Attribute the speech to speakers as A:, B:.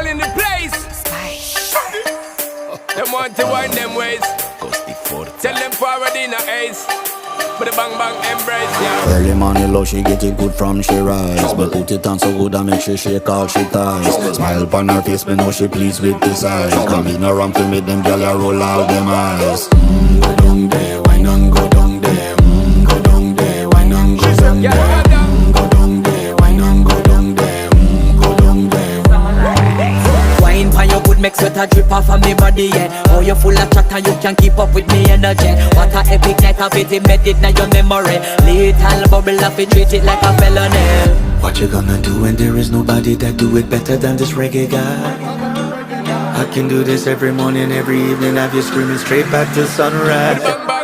A: in the place. Them want to wind them ways. Tell them forward in a ace. But the bang bang embrace, yeah.
B: Early morning low, she get it good from she rise. But put it on so good and make she shake all she ties. Smile upon her face, me know she pleased with this eyes. Come in around to meet them girl, ya roll out them eyes. Go down there, why not go down there? Go down there, why not go down there? Go down there, why not go down there? Go down there.
C: Wine pan your good, make sweat a drip off of me body, yeah. Oh, you full of chatter, you can't keep up with me energy. What a epic night of it, embedded in your memory. Little bubble of it, treat it like a felony.
B: What you gonna do when there is nobody that do it better than this reggae guy? I can do this every morning, every evening, have you screaming straight back to sunrise.
A: Bang bang